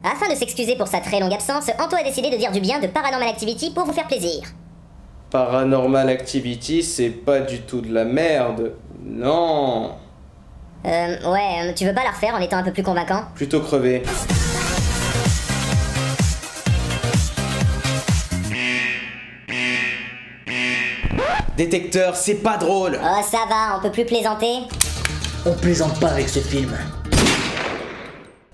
Afin de s'excuser pour sa très longue absence, Anto a décidé de dire du bien de Paranormal Activity pour vous faire plaisir. Paranormal Activity, c'est pas du tout de la merde. Non. Ouais, tu veux pas la refaire en étant un peu plus convaincant? Plutôt crevé. Détecteur, c'est pas drôle. Oh ça va, on peut plus plaisanter. On plaisante pas avec ce film.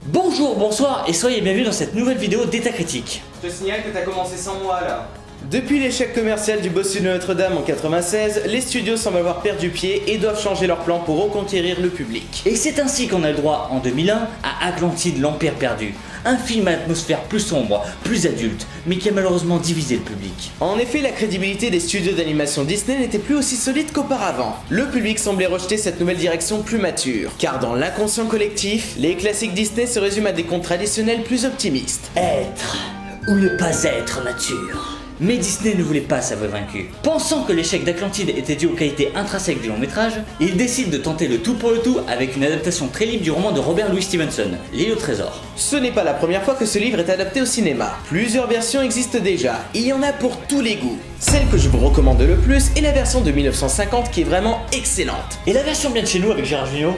Bonjour, bonsoir et soyez bienvenus dans cette nouvelle vidéo d'État Critique. Je te signale que t'as commencé sans moi là. Depuis l'échec commercial du Bossu de Notre-Dame en 96, les studios semblent avoir perdu pied et doivent changer leur plan pour reconquérir le public. Et c'est ainsi qu'on a le droit en 2001 à Atlantide, l'Empire perdu. Un film à atmosphère plus sombre, plus adulte, mais qui a malheureusement divisé le public. En effet, la crédibilité des studios d'animation Disney n'était plus aussi solide qu'auparavant. Le public semblait rejeter cette nouvelle direction plus mature, car dans l'inconscient collectif, les classiques Disney se résument à des contes traditionnels plus optimistes. Être ou ne pas être mature. Mais Disney ne voulait pas s'avouer vaincu. Pensant que l'échec d'Atlantide était dû aux qualités intrinsèques du long métrage, il décide de tenter le tout pour le tout avec une adaptation très libre du roman de Robert Louis Stevenson, L'île au trésor. Ce n'est pas la première fois que ce livre est adapté au cinéma. Plusieurs versions existent déjà, il y en a pour tous les goûts. Celle que je vous recommande le plus est la version de 1950 qui est vraiment excellente. Et la version bien de chez nous avec Gérard Jugnot?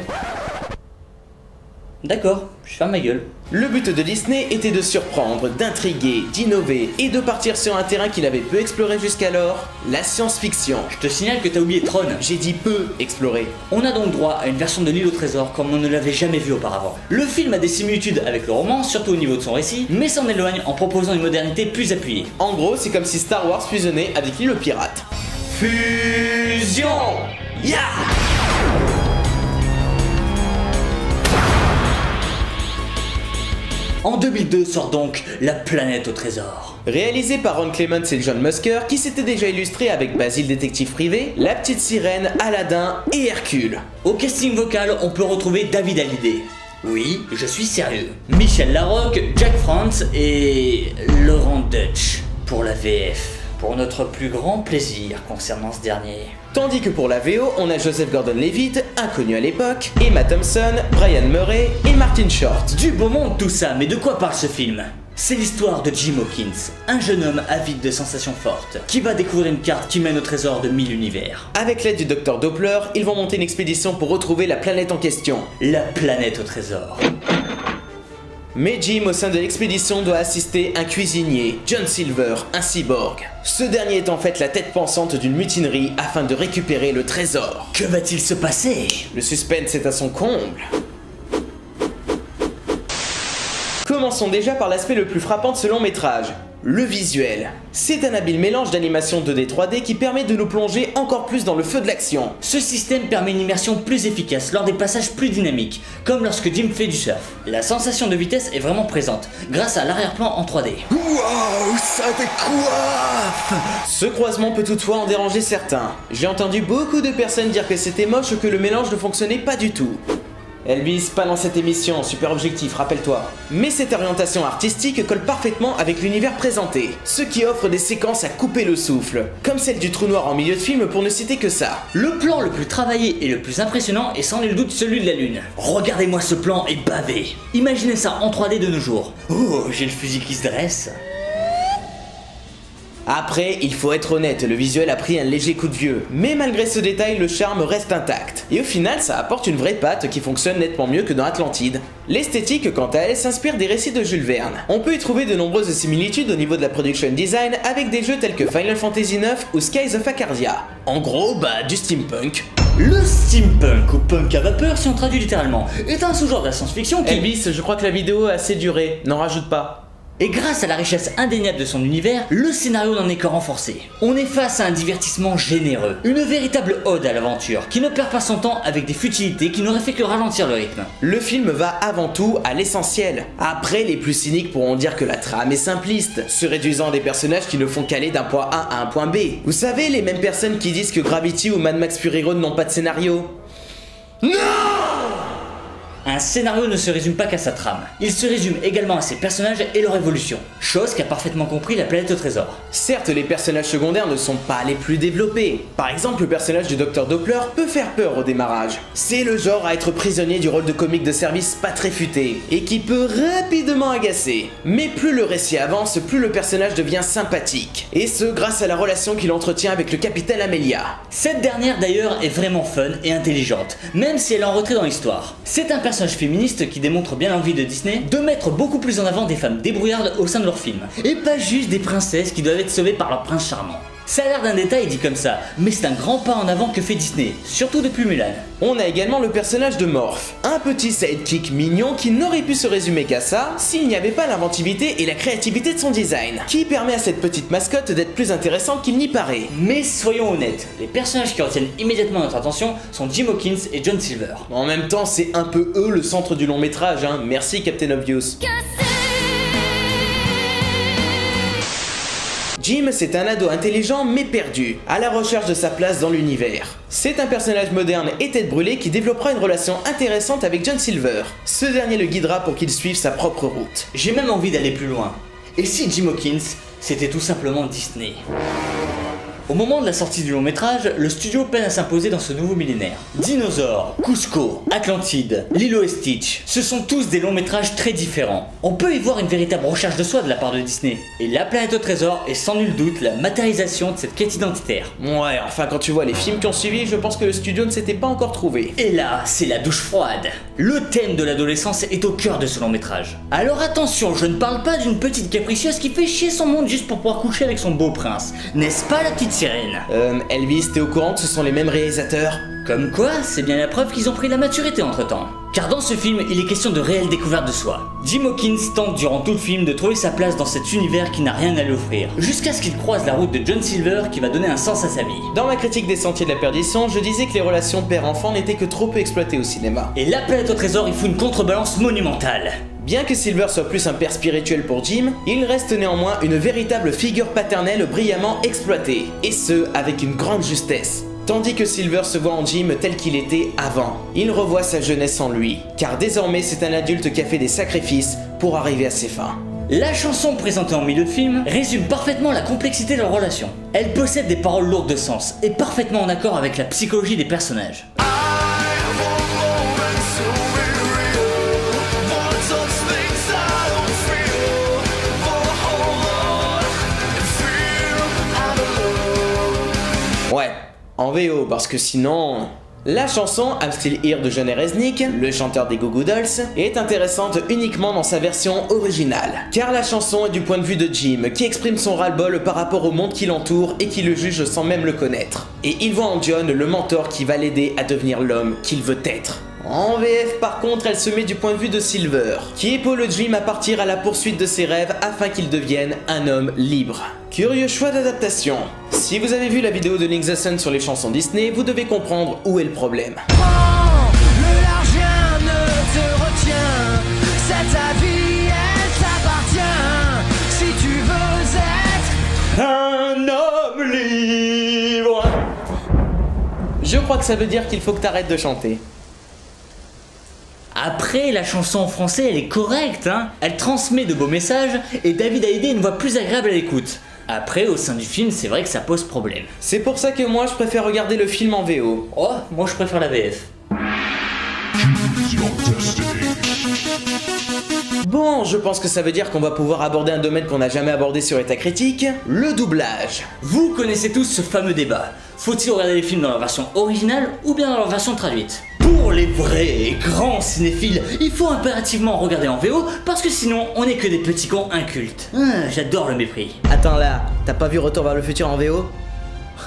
D'accord, je ferme ma gueule. Le but de Disney était de surprendre, d'intriguer, d'innover et de partir sur un terrain qu'il avait peu exploré jusqu'alors, la science-fiction. Je te signale que t'as oublié Tron. J'ai dit peu exploré. On a donc droit à une version de L'île au trésor comme on ne l'avait jamais vu auparavant. Le film a des similitudes avec le roman, surtout au niveau de son récit, mais s'en éloigne en proposant une modernité plus appuyée. En gros, c'est comme si Star Wars fusionnait avec L'île aux pirates. Fusion! Yeah! En 2002 sort donc La planète au trésor. Réalisé par Ron Clements et John Musker, qui s'était déjà illustré avec Basile détective privé, La petite sirène, Aladdin et Hercule. Au casting vocal, on peut retrouver David Hallyday. Oui, je suis sérieux. Michel Larocque, Jack France et Laurent Dutch pour la VF. Pour notre plus grand plaisir concernant ce dernier. Tandis que pour la VO, on a Joseph Gordon-Levitt, inconnu à l'époque, Emma Thompson, Brian Murray et Martin Short. Du beau monde tout ça, mais de quoi parle ce film? C'est l'histoire de Jim Hawkins, un jeune homme avide de sensations fortes, qui va découvrir une carte qui mène au trésor de 1000 univers. Avec l'aide du docteur Doppler, ils vont monter une expédition pour retrouver la planète en question. La planète au trésor. Mais Jim, au sein de l'expédition, doit assister un cuisinier, John Silver, un cyborg. Ce dernier est en fait la tête pensante d'une mutinerie afin de récupérer le trésor. Que va-t-il se passer? Le suspense est à son comble. Commençons déjà par l'aspect le plus frappant de ce long métrage, le visuel. C'est un habile mélange d'animation 2D 3D qui permet de nous plonger encore plus dans le feu de l'action. Ce système permet une immersion plus efficace lors des passages plus dynamiques, comme lorsque Jim fait du surf. La sensation de vitesse est vraiment présente, grâce à l'arrière-plan en 3D. Waouh, ça décoiffe! Ce croisement peut toutefois en déranger certains. J'ai entendu beaucoup de personnes dire que c'était moche ou que le mélange ne fonctionnait pas du tout. Elvis, pas dans cette émission, super objectif, rappelle-toi. Mais cette orientation artistique colle parfaitement avec l'univers présenté, ce qui offre des séquences à couper le souffle, comme celle du trou noir en milieu de film pour ne citer que ça. Le plan le plus travaillé et le plus impressionnant est sans nul doute celui de la Lune. Regardez-moi ce plan et bavez. Imaginez ça en 3D de nos jours. Oh, j'ai le fusil qui se dresse. Après, il faut être honnête, le visuel a pris un léger coup de vieux, mais malgré ce détail, le charme reste intact. Et au final, ça apporte une vraie patte qui fonctionne nettement mieux que dans Atlantide. L'esthétique, quant à elle, s'inspire des récits de Jules Verne. On peut y trouver de nombreuses similitudes au niveau de la production design avec des jeux tels que Final Fantasy IX ou Skies of Arcadia. En gros, du steampunk. Le steampunk, ou punk à vapeur si on traduit littéralement, est un sous-genre de la science-fiction qui... Elvis, je crois que la vidéo a assez duré, n'en rajoute pas. Et grâce à la richesse indéniable de son univers, le scénario n'en est que renforcé. On est face à un divertissement généreux, une véritable ode à l'aventure, qui ne perd pas son temps avec des futilités qui n'auraient fait que ralentir le rythme. Le film va avant tout à l'essentiel. Après, les plus cyniques pourront dire que la trame est simpliste, se réduisant à des personnages qui ne font qu'aller d'un point A à un point B. Vous savez, les mêmes personnes qui disent que Gravity ou Mad Max Fury Road n'ont pas de scénario. Non! Un scénario ne se résume pas qu'à sa trame, il se résume également à ses personnages et leur évolution, chose qu'a parfaitement compris La Planète au Trésor. Certes, les personnages secondaires ne sont pas les plus développés. Par exemple, le personnage du Dr Doppler peut faire peur au démarrage. C'est le genre à être prisonnier du rôle de comique de service pas très futé, et qui peut rapidement agacer. Mais plus le récit avance, plus le personnage devient sympathique. Et ce, grâce à la relation qu'il entretient avec le capitaine Amelia. Cette dernière d'ailleurs est vraiment fun et intelligente, même si elle est en retrait dans l'histoire. C'est un personnage féministe qui démontre bien l'envie de Disney de mettre beaucoup plus en avant des femmes débrouillardes au sein de leurs films, et pas juste des princesses qui doivent être sauvées par leur prince charmant. Ça a l'air d'un détail dit comme ça, mais c'est un grand pas en avant que fait Disney, surtout depuis Mulan. On a également le personnage de Morph, un petit sidekick mignon qui n'aurait pu se résumer qu'à ça s'il n'y avait pas l'inventivité et la créativité de son design, qui permet à cette petite mascotte d'être plus intéressante qu'il n'y paraît. Mais soyons honnêtes, les personnages qui retiennent immédiatement notre attention sont Jim Hawkins et John Silver. En même temps, c'est un peu eux le centre du long métrage, hein. Merci Captain Obvious. Jim, c'est un ado intelligent mais perdu, à la recherche de sa place dans l'univers. C'est un personnage moderne et tête brûlée qui développera une relation intéressante avec John Silver. Ce dernier le guidera pour qu'il suive sa propre route. J'ai même envie d'aller plus loin. Et si Jim Hawkins, c'était tout simplement Disney ? Au moment de la sortie du long métrage, le studio peine à s'imposer dans ce nouveau millénaire. Dinosaures, Cusco, Atlantide, Lilo et Stitch, ce sont tous des longs métrages très différents. On peut y voir une véritable recherche de soi de la part de Disney. Et La Planète au Trésor est sans nul doute la matérialisation de cette quête identitaire. Ouais, enfin quand tu vois les films qui ont suivi, je pense que le studio ne s'était pas encore trouvé. Et là, c'est la douche froide. Le thème de l'adolescence est au cœur de ce long métrage. Alors attention, je ne parle pas d'une petite capricieuse qui fait chier son monde juste pour pouvoir coucher avec son beau prince. N'est-ce pas la petite sirène ? Elvis, t'es au courant que ce sont les mêmes réalisateurs ? Comme quoi, c'est bien la preuve qu'ils ont pris la maturité entre temps. Car dans ce film, il est question de réelle découverte de soi. Jim Hawkins tente durant tout le film de trouver sa place dans cet univers qui n'a rien à lui offrir, jusqu'à ce qu'il croise la route de John Silver qui va donner un sens à sa vie. Dans ma critique des Sentiers de la Perdition, je disais que les relations père-enfant n'étaient que trop peu exploitées au cinéma. Et La Planète au Trésor, il faut une contrebalance monumentale. Bien que Silver soit plus un père spirituel pour Jim, il reste néanmoins une véritable figure paternelle brillamment exploitée, et ce, avec une grande justesse. Tandis que Silver se voit en Jim tel qu'il était avant. Il revoit sa jeunesse en lui, car désormais c'est un adulte qui a fait des sacrifices pour arriver à ses fins. La chanson présentée en milieu de film résume parfaitement la complexité de leur relation. Elle possède des paroles lourdes de sens et parfaitement en accord avec la psychologie des personnages. Ouais, en VO, parce que sinon... La chanson I'm Still Here de John Reznick, le chanteur des Goo Goo Dolls, est intéressante uniquement dans sa version originale. Car la chanson est du point de vue de Jim, qui exprime son ras-le-bol par rapport au monde qui l'entoure et qui le juge sans même le connaître. Et il voit en John le mentor qui va l'aider à devenir l'homme qu'il veut être. En VF par contre, elle se met du point de vue de Silver, qui épaule Jim à partir à la poursuite de ses rêves afin qu'il devienne un homme libre. Curieux choix d'adaptation. Si vous avez vu la vidéo de Nick the Sun sur les chansons Disney, vous devez comprendre où est le problème. Le large rien ne te retient, c'est ta vie, elle t'appartient. Si tu veux être Un homme libre. Je crois que ça veut dire qu'il faut que t'arrêtes de chanter. Après, la chanson en français, elle est correcte, hein. Elle transmet de beaux messages et David a aidé une voix plus agréable à l'écoute. Après, au sein du film, c'est vrai que ça pose problème. C'est pour ça que moi, je préfère regarder le film en VO. Oh, moi je préfère la VF. Bon, je pense que ça veut dire qu'on va pouvoir aborder un domaine qu'on n'a jamais abordé sur État Critique, le doublage. Vous connaissez tous ce fameux débat. Faut-il regarder les films dans leur version originale ou bien dans leur version traduite ? Pour les vrais et grands cinéphiles, il faut impérativement regarder en VO parce que sinon on n'est que des petits cons incultes. J'adore le mépris. Attends là, t'as pas vu Retour vers le futur en VO ?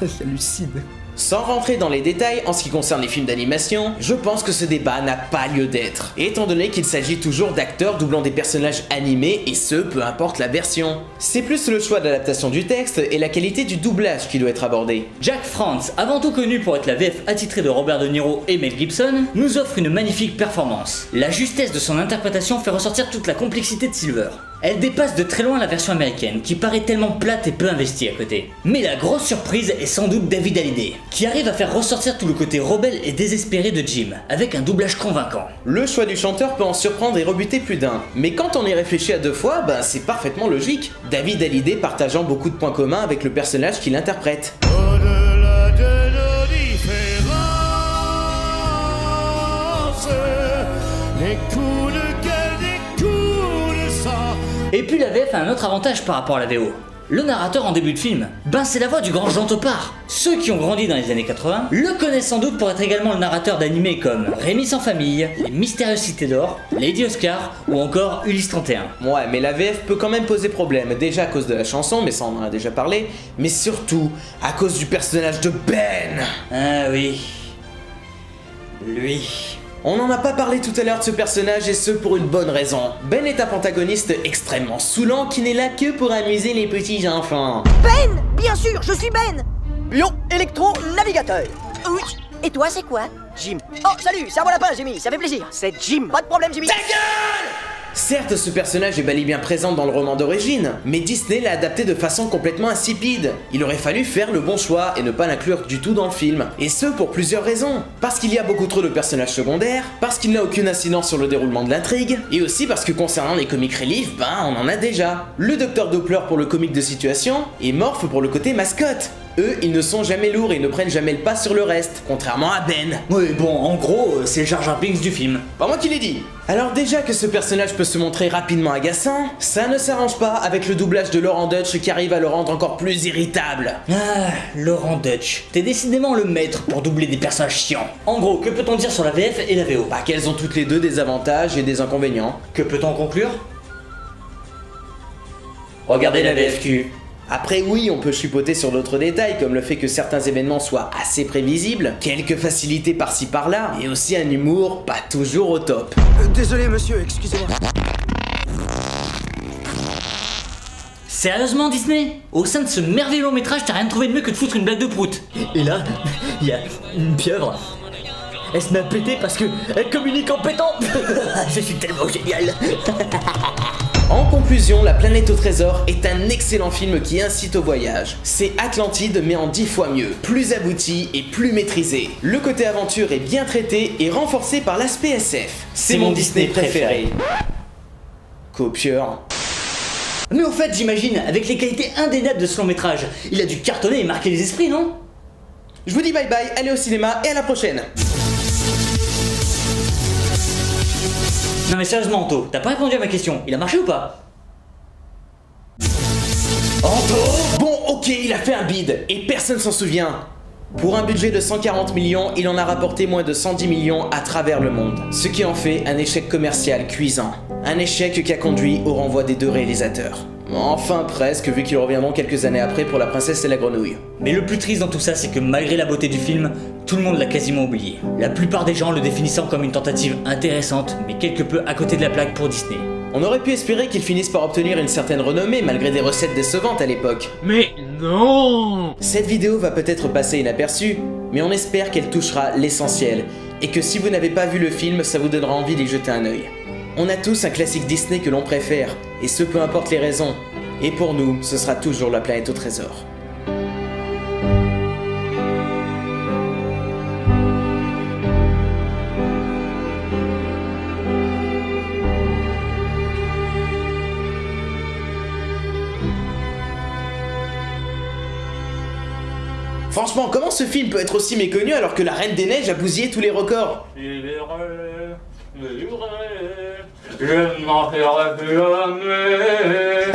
J'hallucine. Sans rentrer dans les détails en ce qui concerne les films d'animation, je pense que ce débat n'a pas lieu d'être, étant donné qu'il s'agit toujours d'acteurs doublant des personnages animés et ce, peu importe la version. C'est plus le choix d'adaptation du texte et la qualité du doublage qui doit être abordé. Jack France, avant tout connu pour être la VF attitrée de Robert De Niro et Mel Gibson, nous offre une magnifique performance. La justesse de son interprétation fait ressortir toute la complexité de Silver. Elle dépasse de très loin la version américaine, qui paraît tellement plate et peu investie à côté. Mais la grosse surprise est sans doute David Hallyday, qui arrive à faire ressortir tout le côté rebelle et désespéré de Jim, avec un doublage convaincant. Le choix du chanteur peut en surprendre et rebuter plus d'un, mais quand on y réfléchit à deux fois, c'est parfaitement logique. David Hallyday partageant beaucoup de points communs avec le personnage qu'il interprète. Au-delà de nos différences, des coups de gueule, des coups de sang. Et puis la VF a un autre avantage par rapport à la VO. Le narrateur en début de film, c'est la voix du grand Jean Topard. Ceux qui ont grandi dans les années 80 le connaissent sans doute pour être également le narrateur d'animés comme Rémi sans famille, Les Mystérieuses Cités d'Or, Lady Oscar ou encore Ulysse 31. Ouais, mais la VF peut quand même poser problème, déjà à cause de la chanson, mais ça on en a déjà parlé, mais surtout à cause du personnage de Ben. Ah oui, lui. On n'en a pas parlé tout à l'heure de ce personnage et ce pour une bonne raison. Ben est un protagoniste extrêmement saoulant qui n'est là que pour amuser les petits enfants. Ben! Bien sûr, je suis Ben! Lion électro-navigateur. Oui. Et toi, c'est quoi? Jim. Oh, salut, c'est à moi lapin, Jimmy, ça fait plaisir. C'est Jim. Pas de problème, Jimmy. Ta gueule! Certes, ce personnage est bel et bien présent dans le roman d'origine, mais Disney l'a adapté de façon complètement insipide. Il aurait fallu faire le bon choix et ne pas l'inclure du tout dans le film. Et ce pour plusieurs raisons. Parce qu'il y a beaucoup trop de personnages secondaires, parce qu'il n'a aucune incidence sur le déroulement de l'intrigue, et aussi parce que concernant les comic relief, on en a déjà. Le Dr Doppler pour le comique de situation, et Morph pour le côté mascotte. Eux, ils ne sont jamais lourds et ne prennent jamais le pas sur le reste, contrairement à Ben. Oui, bon, en gros, c'est le Jar Jar Binks du film. Pas moi qui l'ai dit. Alors déjà que ce personnage peut se montrer rapidement agaçant, ça ne s'arrange pas avec le doublage de Laurent Dutch qui arrive à le rendre encore plus irritable. Ah, Laurent Dutch, t'es décidément le maître pour doubler des personnages chiants. En gros, que peut-on dire sur la VF et la VO? Qu'elles ont toutes les deux des avantages et des inconvénients. Que peut-on en conclure? Regardez la VFQ. Après oui, on peut chipoter sur d'autres détails comme le fait que certains événements soient assez prévisibles, quelques facilités par-ci par-là, et aussi un humour pas toujours au top. Désolé, monsieur, excusez-moi. Sérieusement, Disney? Au sein de ce merveilleux long métrage, t'as rien trouvé de mieux que de foutre une blague de prout. Et là, il y a une pieuvre. Elle se met à péter parce que elle communique en pétant. Je suis tellement génial. En conclusion, La Planète au Trésor est un excellent film qui incite au voyage. C'est Atlantide mais en 10 fois mieux, plus abouti et plus maîtrisé. Le côté aventure est bien traité et renforcé par l'aspect SF. C'est mon Disney préféré. Copieur. Mais au fait, j'imagine, avec les qualités indéniables de ce long métrage, il a dû cartonner et marquer les esprits, non? Je vous dis bye bye, allez au cinéma et à la prochaine. Non mais sérieusement Anto, t'as pas répondu à ma question, il a marché ou pas? Anto? Bon ok, il a fait un bid, et personne s'en souvient. Pour un budget de 140 millions, il en a rapporté moins de 110 millions à travers le monde. Ce qui en fait un échec commercial cuisant. Un échec qui a conduit au renvoi des deux réalisateurs. Enfin presque, vu qu'ils reviendront quelques années après pour La Princesse et la Grenouille. Mais le plus triste dans tout ça, c'est que malgré la beauté du film, tout le monde l'a quasiment oublié. La plupart des gens le définissant comme une tentative intéressante, mais quelque peu à côté de la plaque pour Disney. On aurait pu espérer qu'ils finissent par obtenir une certaine renommée malgré des recettes décevantes à l'époque. Mais non! Cette vidéo va peut-être passer inaperçue, mais on espère qu'elle touchera l'essentiel, et que si vous n'avez pas vu le film, ça vous donnera envie d'y jeter un œil. On a tous un classique Disney que l'on préfère, et ce peu importe les raisons. Et pour nous, ce sera toujours La Planète au Trésor. Franchement, comment ce film peut être aussi méconnu alors que La Reine des Neiges a bousillé tous les records? Il est vrai, je n'en ferai plus jamais.